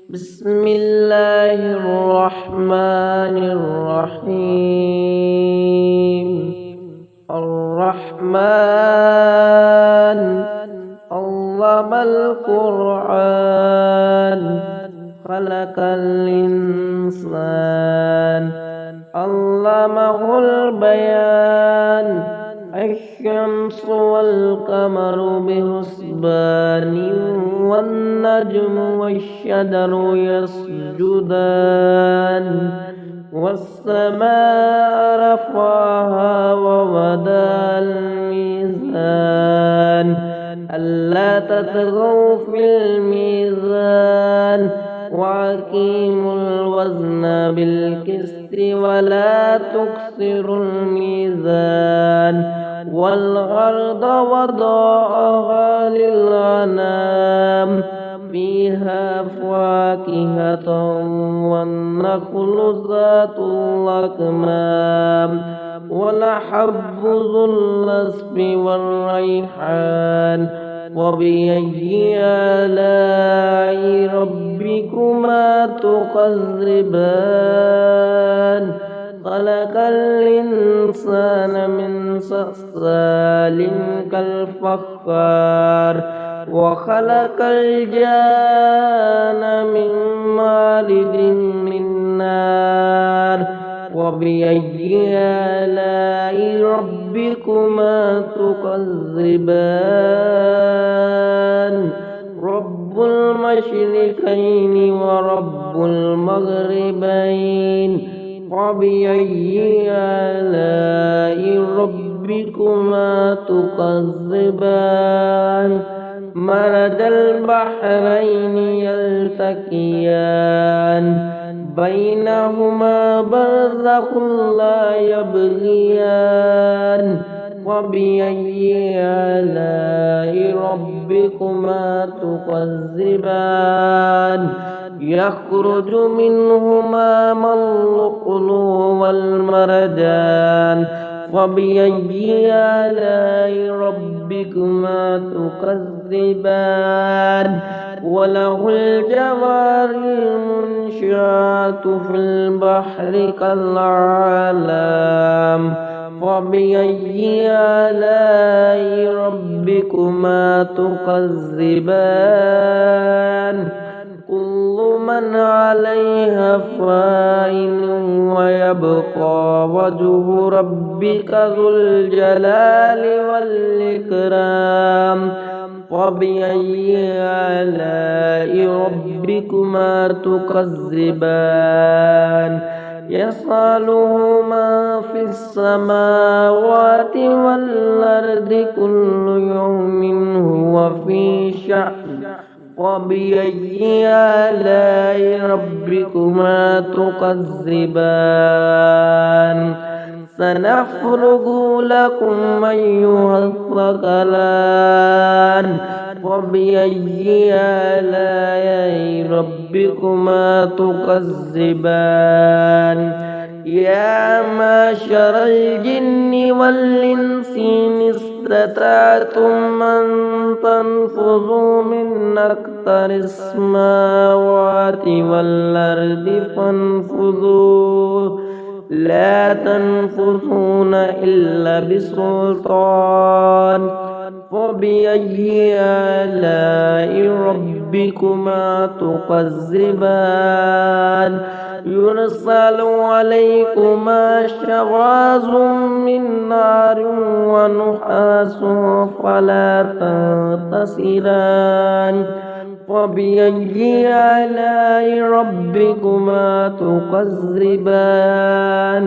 بسم الله الرحمن الرحيم. الرحمن علم القرآن خلق الإنسان علمه البيان. الشمس والقمر بحسبان والنجم والشجر يسجدان والسماء رفعها ووضع الميزان ألا تطغوا في الميزان وأقيموا الوزن بالقسط ولا تكسروا الميزان والأرض وضعها للأنام فيها فاكهة والنخل ذات الأكمام والحب ذو العصف والريحان. وبأي آلاء ربكما تكذبان؟ خلق الإنسان من صلصال كالفخار وخلق الجان من مارج من نار. وبأي آلاء ربكما تكذبان؟ رب المشرقين ورب المغربين. وبأي آلاء ربكما تكذبان؟ مرج البحرين يلتقيان بينهما برزخ لا يبغيان. وبأي آلاء ربكما تكذبان؟ يخرج منهما اللؤلؤ والمرجان. وبأي آلاء ربكما تكذبان؟ وله الجوار المنشآت في البحر كالأعلام. وبأي آلاء ربكما تكذبان؟ كل من عليها فان ويبقى وجه ربك ذو الجلال والإكرام. وبأي آلاء ربكما تكذبان؟ يسأله من في السماوات والأرض كل يوم هو في شأن. وبأي آلاء ربكما تكذبان؟ سنفرغ لكم أيها الثقلان. وبأي آلاء ربكما تكذبان؟ يا معشر الجن والإنس إن استطعتم أن تنفذوا من أقطار السماوات والأرض فانفذوا لا تنفذون إلا بسلطان. وبأي آلاء ربكما تكذبان؟ يرسل عليكما شواظ من نار ونحاس فلا تنتصران. وبأي آلاء ربكما تكذبان؟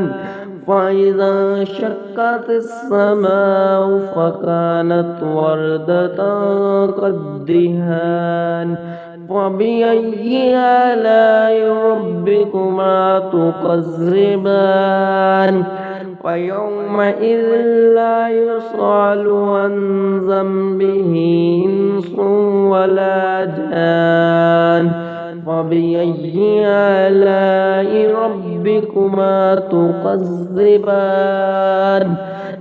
فإذا انشقت السماء فكانت وردة كالدهان. وبأي آلاء ربكما تكذبان؟ ويومئذ لا يسأل عن ذنبه إنس ولا جان. وبأي آلاء ربكما تكذبان؟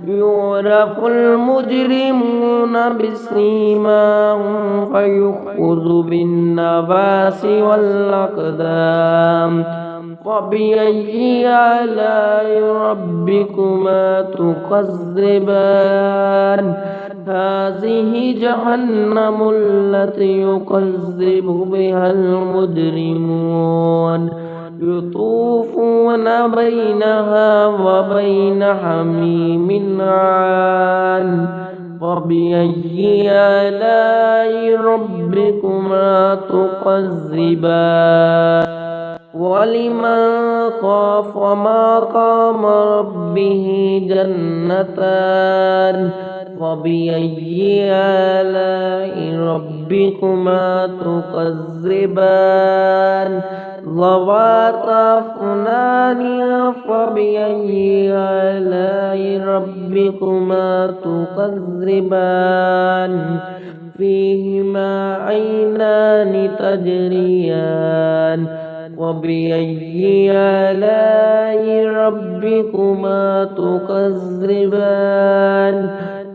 يعرف المجرمون بسيماهم فيؤخذ بالنواصي والأقدام فبأي آلاء ربكما تكذبان هذه جهنم التي يكذب بها المجرمون يطوفون بينها وبين حميم عان فبأي آلاء ربكما تكذبان ولمن خاف مقام ربه جنتان فبأي آلاء ربكما تكذبان ذواتا أفنان فبأي آلاء ربكما تكذبان فيهما عينان تجريان وبأي آلاء ربكما تكذبان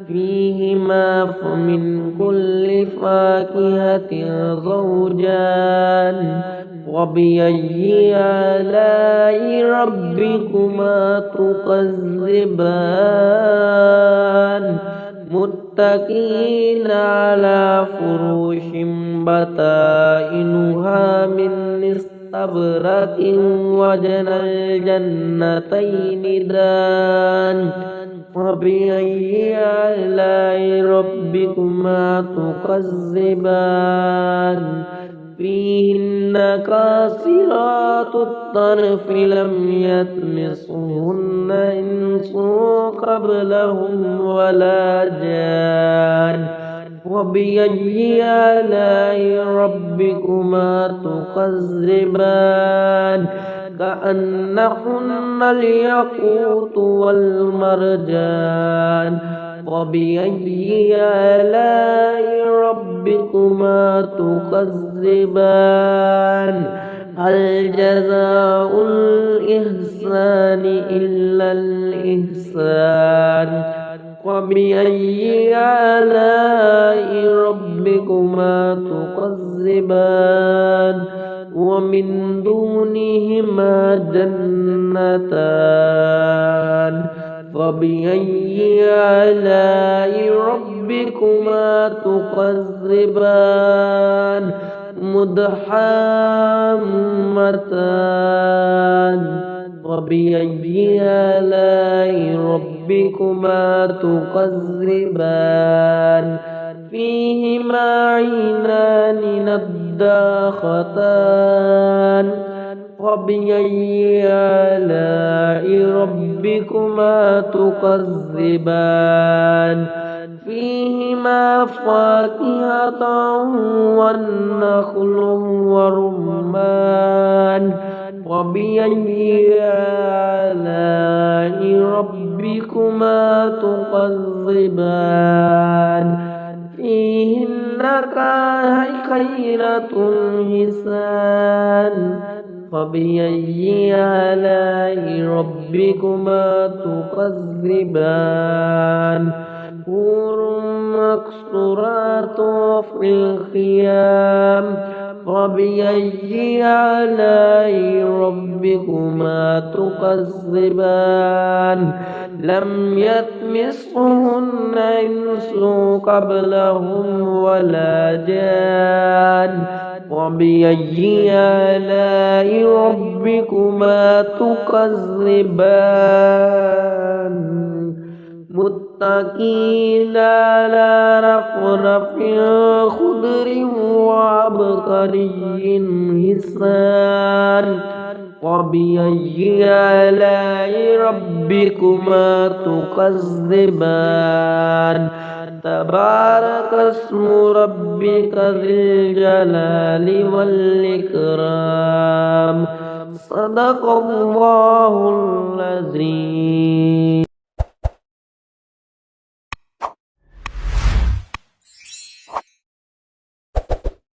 فيهما من كل فاكهة زوجان وبأي آلاء ربكما تكذبان متكئين على فروش بطائنها من استبرق وجنى الجنتين دان وبأي آلاء ربكما تكذبان فيهن قاصرات الطرف لم يطمثهن إنس قبلهم ولا جان وبأي آلاء ربكما تكذبان كأنهن الياقوت والمرجان وبأي آلاء ربكما تكذبان هل جزاء الإحسان إلا الإحسان وبأي آلاء ربكما تكذبان ومن دونهما جنتان فبأي آلاء ربكما تكذبان مدحمتان وبأي آلاء ربكما تكذبان فيهما عينان نضاختان وبأي آلاء ربكما تكذبان فيهما فاكهة والنخل والرمان وبأي آلاء ربكما تكذبان فيهن خيرة حسان فبأي آلاء ربكما تكذبان حور مقصورات في الخيام فبأي آلاء ربكما تكذبان لم يطمثهن إنس قبلهم ولا جان وبأي آلاء ربكما تكذبان متكئين على رفرف خضر وعبقري حسان وبأي آلاء ربكما تكذبان تبارك اسم ربك ذي الجلال والإكرام صدق الله العظيم.